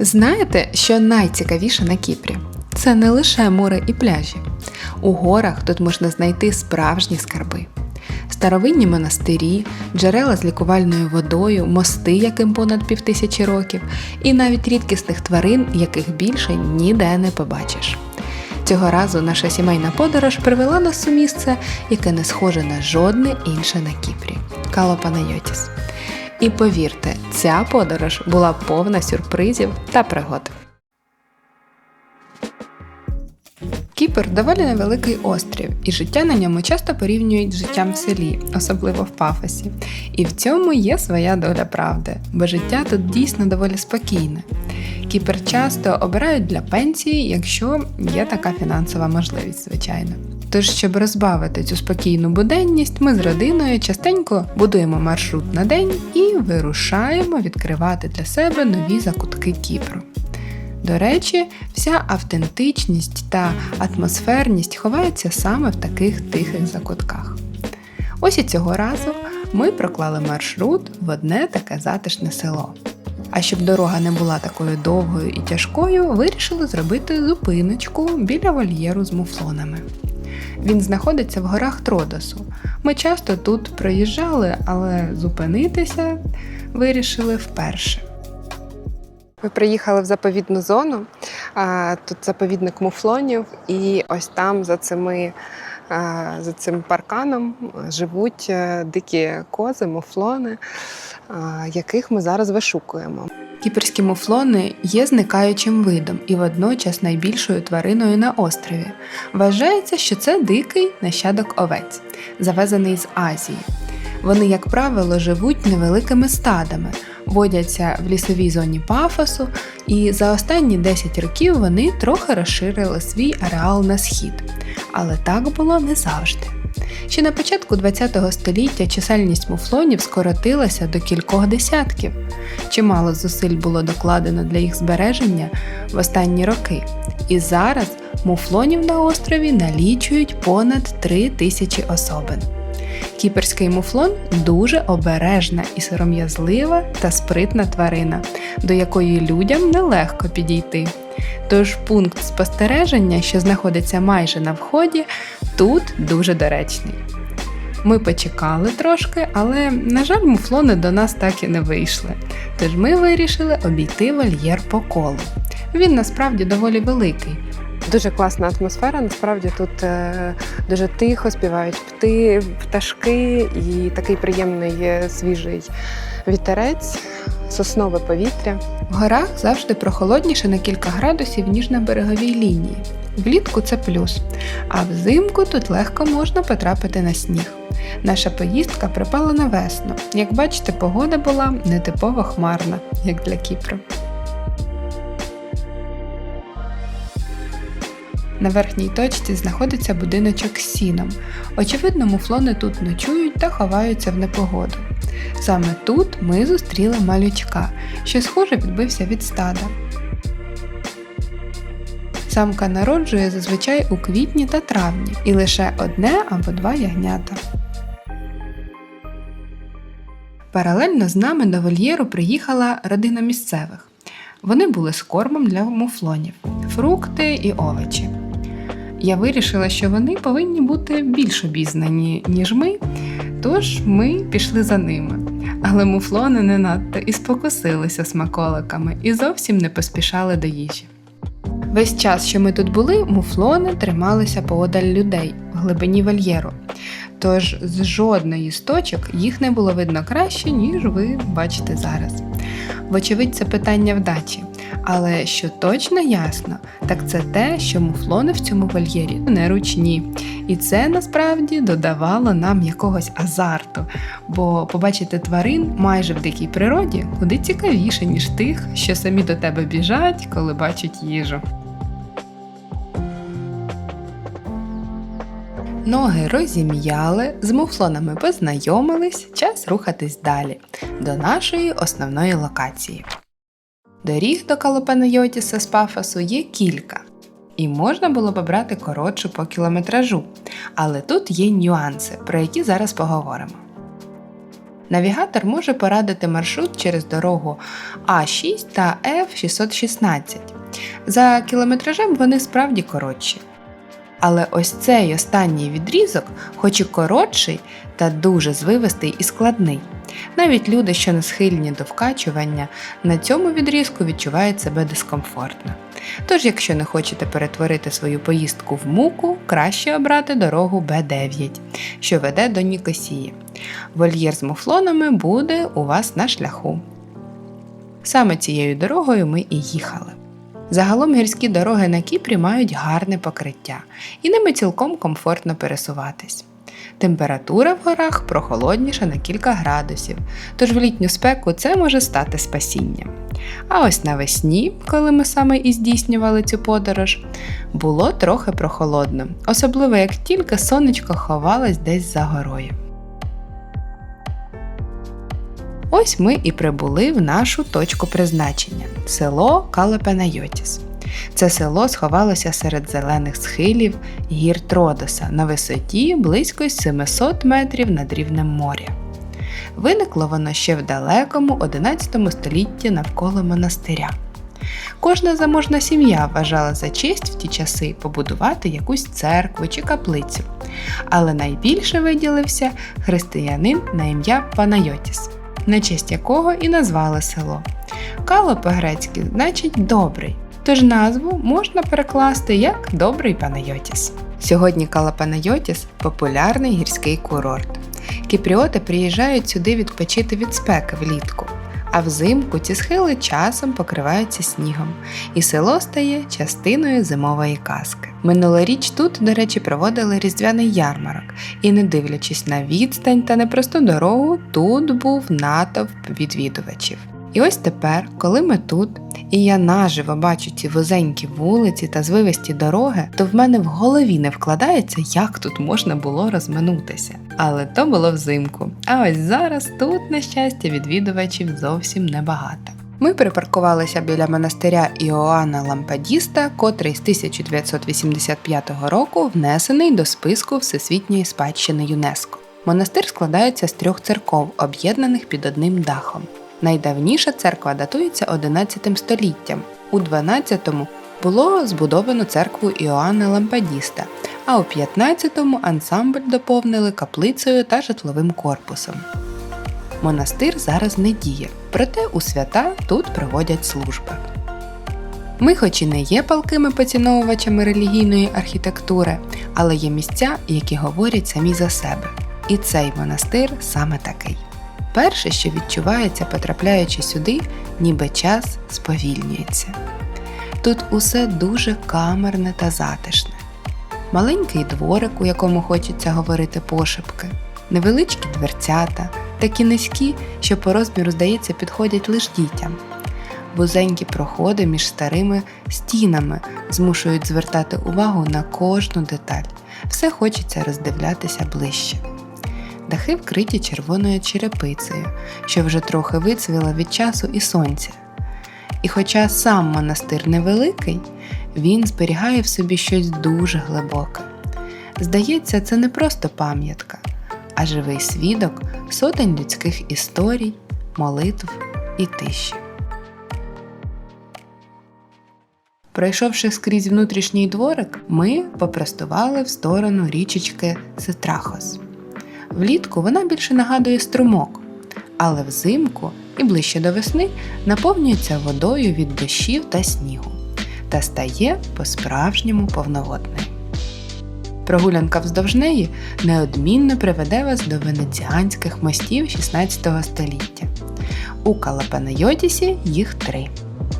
Знаєте, що найцікавіше на Кіпрі? Це не лише море і пляжі. У горах тут можна знайти справжні скарби. Старовинні монастирі, джерела з лікувальною водою, мости, яким понад 5000 років, і навіть рідкісних тварин, яких більше ніде не побачиш. Цього разу наша сімейна подорож привела нас у місце, яке не схоже на жодне інше на Кіпрі – Кало Панайотіс. І повірте, ця подорож була повна сюрпризів та пригод. Кіпр – доволі невеликий острів, і життя на ньому часто порівнюють з життям в селі, особливо в Пафосі. І в цьому є своя доля правди, бо життя тут дійсно доволі спокійне. Кіпр часто обирають для пенсії, якщо є така фінансова можливість, звичайно. Тож, щоб розбавити цю спокійну буденність, ми з родиною частенько будуємо маршрут на день і вирушаємо відкривати для себе нові закутки Кіпру. До речі, вся автентичність та атмосферність ховається саме в таких тихих закутках. Ось і цього разу ми проклали маршрут в одне таке затишне село. А щоб дорога не була такою довгою і тяжкою, вирішили зробити зупиночку біля вольєру з муфлонами. Він знаходиться в горах Тродосу. Ми часто тут проїжджали, але зупинитися вирішили вперше. Ми приїхали в заповідну зону, тут заповідник муфлонів, і ось там за цим парканом живуть дикі кози, муфлони, яких ми зараз вишукуємо. Кіпрські муфлони є зникаючим видом і водночас найбільшою твариною на острові. Вважається, що це дикий нащадок овець, завезений з Азії. Вони, як правило, живуть невеликими стадами, водяться в лісовій зоні Пафосу, і за останні 10 років вони трохи розширили свій ареал на схід. Але так було не завжди. Ще на початку ХХ століття чисельність муфлонів скоротилася до кількох десятків. Чимало зусиль було докладено для їх збереження в останні роки. І зараз муфлонів на острові налічують понад 3000 особин. Кіпрський муфлон – дуже обережна і сором'язлива та спритна тварина, до якої людям нелегко підійти. Тож пункт спостереження, що знаходиться майже на вході, тут дуже доречний. Ми почекали трошки, але, на жаль, муфлони до нас так і не вийшли. Тож ми вирішили обійти вольєр по колу. Він насправді доволі великий. Дуже класна атмосфера, насправді тут дуже тихо співають пташки і такий приємний свіжий вітерець, соснове повітря. В горах завжди прохолодніше на кілька градусів, ніж на береговій лінії. Влітку це плюс, а взимку тут легко можна потрапити на сніг. Наша поїздка припала на весну. Як бачите, погода була нетипово хмарна, як для Кіпру. На верхній точці знаходиться будиночок з сіном. Очевидно, муфлони тут ночують та ховаються в непогоду. Саме тут ми зустріли малючка, що схоже відбився від стада. Самка народжує зазвичай у квітні та травні, і лише одне або два ягнята. Паралельно з нами до вольєру приїхала родина місцевих. Вони були з кормом для муфлонів – фрукти і овочі. Я вирішила, що вони повинні бути більш обізнані, ніж ми, тож ми пішли за ними. Але муфлони не надто і спокусилися смаколиками і зовсім не поспішали до їжі. Весь час, що ми тут були, муфлони трималися поодаль людей в глибині вольєру. Тож з жодної з точок їх не було видно краще, ніж ви бачите зараз. Вочевидь, це питання вдачі. Але що точно ясно, так це те, що муфлони в цьому вольєрі не ручні. І це насправді додавало нам якогось азарту, бо побачити тварин майже в дикій природі куди цікавіше, ніж тих, що самі до тебе біжать, коли бачать їжу. Ноги розім'яли, з муфлонами познайомились, час рухатись далі, до нашої основної локації. Доріг до Кало Панайотіса з Пафосу є кілька, і можна було б обрати коротшу по кілометражу, але тут є нюанси, про які зараз поговоримо. Навігатор може порадити маршрут через дорогу А6 та F616. За кілометражем вони справді коротші. Але ось цей останній відрізок, хоч і коротший, та дуже звивистий і складний. Навіть люди, що не схильні до вкачування, на цьому відрізку відчувають себе дискомфортно. Тож, якщо не хочете перетворити свою поїздку в муку, краще обрати дорогу Б9, що веде до Нікосії. Вольєр з муфлонами буде у вас на шляху. Саме цією дорогою ми і їхали. Загалом гірські дороги на Кіпрі мають гарне покриття, і ними цілком комфортно пересуватись. Температура в горах прохолодніша на кілька градусів, тож в літню спеку це може стати спасінням. А ось навесні, коли ми саме і здійснювали цю подорож, було трохи прохолодно, особливо як тільки сонечко ховалось десь за горою. Ось ми і прибули в нашу точку призначення – село Калопенайотіс. Це село сховалося серед зелених схилів гір Тродоса на висоті близько 700 метрів над рівнем моря. Виникло воно ще в далекому 11 столітті навколо монастиря. Кожна заможна сім'я вважала за честь в ті часи побудувати якусь церкву чи каплицю, але найбільше виділився християнин на ім'я Панайотіс, на честь якого і назвали село. Кало по-грецьки значить «добрий», тож назву можна перекласти як «Добрий Панайотіс». Сьогодні Кало-Панайотіс – популярний гірський курорт. Кіпріоти приїжджають сюди відпочити від спеки влітку, а взимку ці схили часом покриваються снігом, і село стає частиною зимової казки. Минулоріч тут, до речі, проводили різдвяний ярмарок, і не дивлячись на відстань та непросту дорогу, тут був натовп відвідувачів. І ось тепер, коли ми тут, і я наживо бачу ці вузенькі вулиці та звивисті дороги, то в мене в голові не вкладається, як тут можна було розминутися. Але то було взимку, а ось зараз тут, на щастя, відвідувачів зовсім небагато. Ми припаркувалися біля монастиря Іоанна Лампадіста, котрий з 1985 року внесений до списку Всесвітньої спадщини ЮНЕСКО. Монастир складається з 3 церков, об'єднаних під одним дахом. Найдавніша церква датується 11 століттям. У 12-му було збудовано церкву Іоанна Лампадіста, а у 15-му ансамбль доповнили каплицею та житловим корпусом. Монастир зараз не діє, проте у свята тут проводять служби. Ми хоч і не є палкими поціновувачами релігійної архітектури, але є місця, які говорять самі за себе. І цей монастир саме такий. Перше, що відчувається, потрапляючи сюди, ніби час сповільнюється. Тут усе дуже камерне та затишне. Маленький дворик, у якому хочеться говорити пошепки, невеличкі дверцята, такі низькі, що по розміру, здається, підходять лише дітям. Вузенькі проходи між старими стінами змушують звертати увагу на кожну деталь. Все хочеться роздивлятися ближче. Дахи вкриті червоною черепицею, що вже трохи вицвіла від часу і сонця. І хоча сам монастир невеликий, він зберігає в собі щось дуже глибоке. Здається, це не просто пам'ятка, а живий свідок сотень людських історій, молитв і тиші. Пройшовши скрізь внутрішній дворик, ми попростували в сторону річечки Ситрахос. Влітку вона більше нагадує струмок, але взимку і ближче до весни наповнюється водою від дощів та снігу та стає по-справжньому повноводною. Прогулянка вздовж неї неодмінно приведе вас до венеціанських мостів 16 століття. У Калопенайотісі їх 3.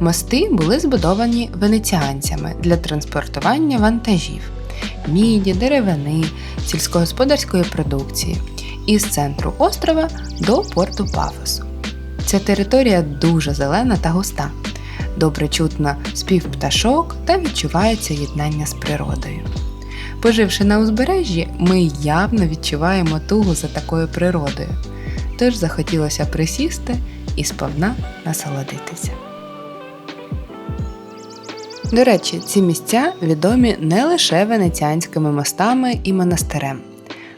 Мости були збудовані венеціанцями для транспортування вантажів – міді, деревини, сільськогосподарської продукції – із центру острова до порту Пафосу. Ця територія дуже зелена та густа, добре чутно спів пташок та відчувається єднання з природою. Поживши на узбережжі, ми явно відчуваємо тугу за такою природою, тож захотілося присісти і сповна насолодитися. До речі, ці місця відомі не лише венеціанськими мостами і монастирем.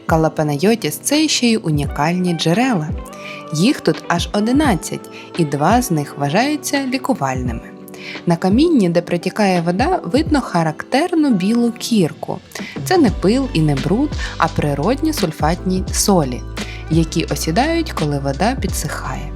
Калопенайотіс – це ще й унікальні джерела. Їх тут аж 11, і 2 з них вважаються лікувальними. На камінні, де протікає вода, видно характерну білу кірку. Це не пил і не бруд, а природні сульфатні солі, які осідають, коли вода підсихає.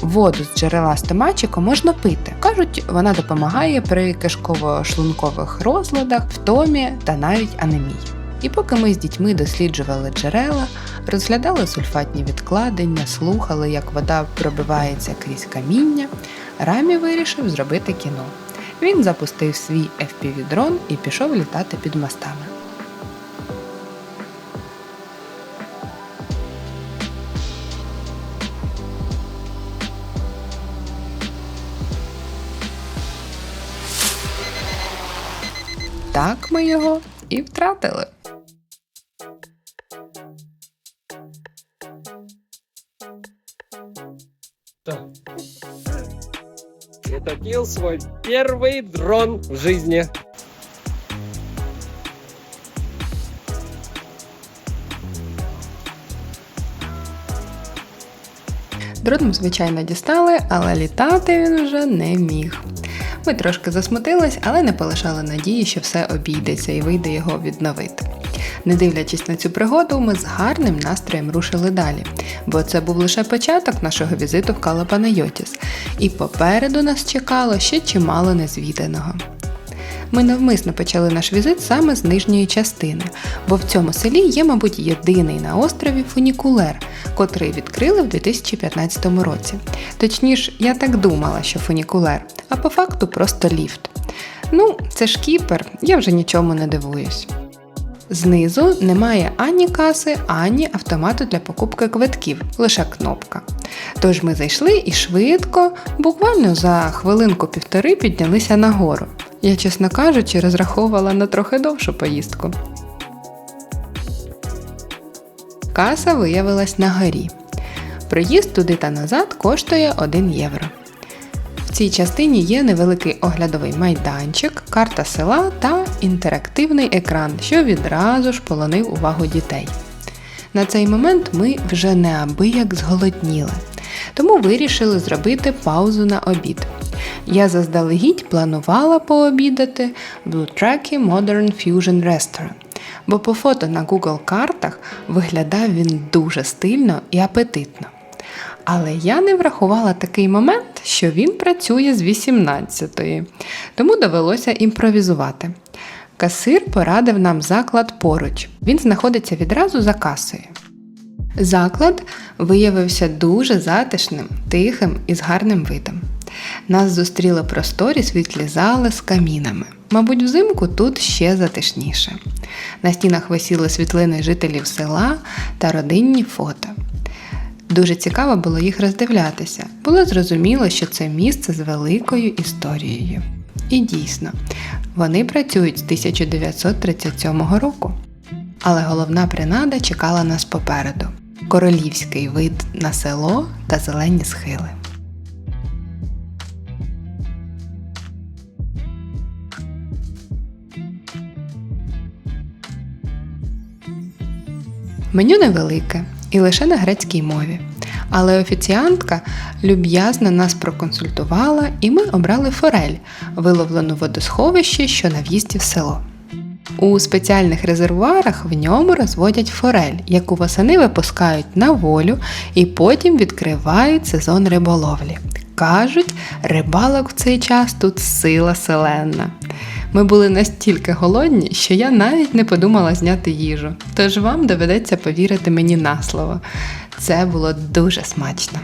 Воду з джерела Стоматіко можна пити. Кажуть, вона допомагає при кишково-шлункових розладах, втомі та навіть анемії. І поки ми з дітьми досліджували джерела, розглядали сульфатні відкладення, слухали, як вода пробивається крізь каміння, Рамі вирішив зробити кіно. Він запустив свій FPV-дрон і пішов літати під мостами. Так ми його і втратили. Притопил свой первый дрон в жизни. Дрон, звичайно, дістали, але літати він вже не міг. Ми трошки засмутились, але не полишали надії, що все обійдеться і вийде його відновити. Не дивлячись на цю пригоду, ми з гарним настроєм рушили далі, бо це був лише початок нашого візиту в Кала Панайотіс, і попереду нас чекало ще чимало незвіданого. Ми навмисно почали наш візит саме з нижньої частини, бо в цьому селі є, мабуть, єдиний на острові фунікулер, котрий відкрили в 2015 році. Точніше, я так думала, що фунікулер, а по факту просто ліфт. Ну, це ж Кіпр, я вже нічому не дивуюсь. Знизу немає ані каси, ані автомату для покупки квитків, лише кнопка. Тож ми зайшли і швидко, буквально за хвилинку-півтори піднялися нагору. Я, чесно кажучи, розраховувала на трохи довшу поїздку. Каса виявилась на горі. Проїзд туди та назад коштує 1 євро. В цій частині є невеликий оглядовий майданчик, карта села та інтерактивний екран, що відразу ж полонив увагу дітей. На цей момент ми вже неабияк зголодніли, тому вирішили зробити паузу на обід. Я заздалегідь планувала пообідати в Blue Modern Fusion Restaurant, бо по фото на Google картах виглядав він дуже стильно і апетитно. Але я не врахувала такий момент, що він працює з 18-ї, тому довелося імпровізувати. Касир порадив нам заклад поруч, він знаходиться відразу за касою. Заклад виявився дуже затишним, тихим і з гарним видом. Нас зустріли просторі світлі зали з камінами. Мабуть, взимку тут ще затишніше. На стінах висіли світлини жителів села та родинні фото. Дуже цікаво було їх роздивлятися. Було зрозуміло, що це місце з великою історією. І дійсно, вони працюють з 1937 року. Але головна принада чекала нас попереду – королівський вид на село та зелені схили. Меню невелике і лише на грецькій мові. Але офіціантка люб'язно нас проконсультувала і ми обрали форель, виловлену в водосховищі, що на в'їзді в село. У спеціальних резервуарах в ньому розводять форель, яку восени випускають на волю і потім відкривають сезон риболовлі. Кажуть, рибалок в цей час тут сила селенна. Ми були настільки голодні, що я навіть не подумала зняти їжу. Тож вам доведеться повірити мені на слово. Це було дуже смачно.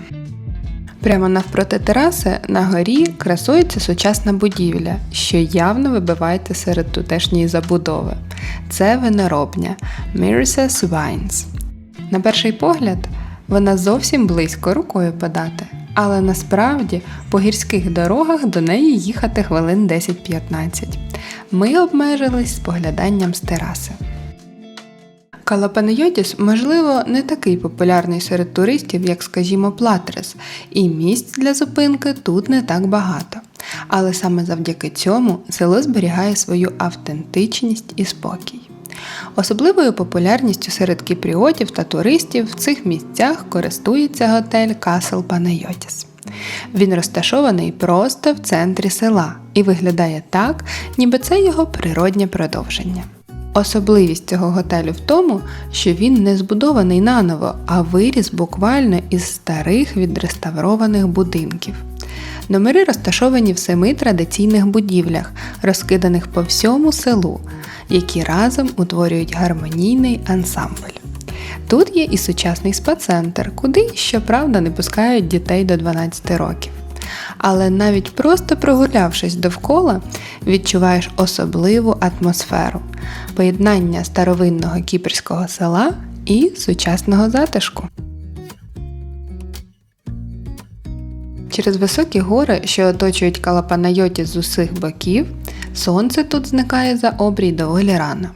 Прямо навпроти тераси на горі красується сучасна будівля, що явно вибивається серед тутешньої забудови. Це виноробня Mirises Wines. На перший погляд, вона зовсім близько, рукою подати. Але насправді по гірських дорогах до неї їхати хвилин 10-15. Ми обмежились спогляданням з тераси. Кала Панайотіс, можливо, не такий популярний серед туристів, як, скажімо, Платрес, і місць для зупинки тут не так багато. Але саме завдяки цьому село зберігає свою автентичність і спокій. Особливою популярністю серед кіпріотів та туристів в цих місцях користується готель Castle Panayotis. Він розташований просто в центрі села і виглядає так, ніби це його природнє продовження. Особливість цього готелю в тому, що він не збудований наново, а виріс буквально із старих відреставрованих будинків. Номери розташовані в 7 традиційних будівлях, розкиданих по всьому селу, які разом утворюють гармонійний ансамбль. Тут є і сучасний спа-центр, куди, щоправда, не пускають дітей до 12 років. Але навіть просто прогулявшись довкола, відчуваєш особливу атмосферу – поєднання старовинного кіпрського села і сучасного затишку. Через високі гори, що оточують Кала Панайотіс з усіх боків, сонце тут зникає за обрій доволі рано.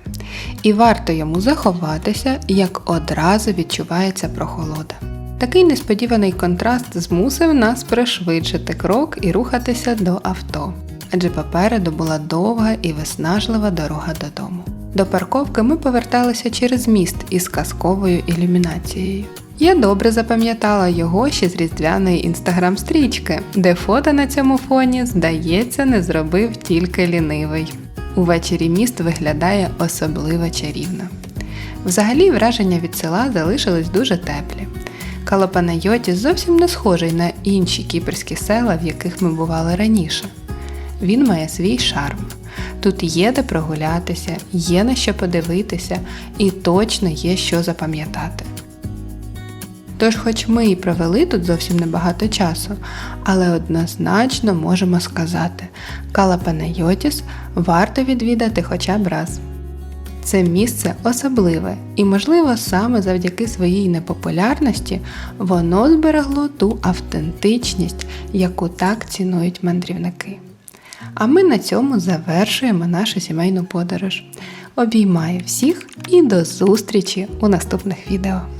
І варто йому заховатися, як одразу відчувається прохолода. Такий несподіваний контраст змусив нас пришвидшити крок і рухатися до авто, адже попереду була довга і виснажлива дорога додому. До парковки ми поверталися через міст із казковою ілюмінацією. Я добре запам'ятала його ще з різдвяної інстаграм-стрічки, де фото на цьому фоні, здається, не зробив тільки лінивий. Увечері міст виглядає особливо чарівно. Взагалі враження від села залишились дуже теплі. Кала Панайотіс зовсім не схожий на інші кіпрські села, в яких ми бували раніше. Він має свій шарм. Тут є де прогулятися, є на що подивитися і точно є що запам'ятати. Тож, хоч ми і провели тут зовсім небагато часу, але однозначно можемо сказати, Кала Панайотіс варто відвідати хоча б раз. Це місце особливе і, можливо, саме завдяки своїй непопулярності воно зберегло ту автентичність, яку так цінують мандрівники. А ми на цьому завершуємо нашу сімейну подорож. Обіймаю всіх і до зустрічі у наступних відео!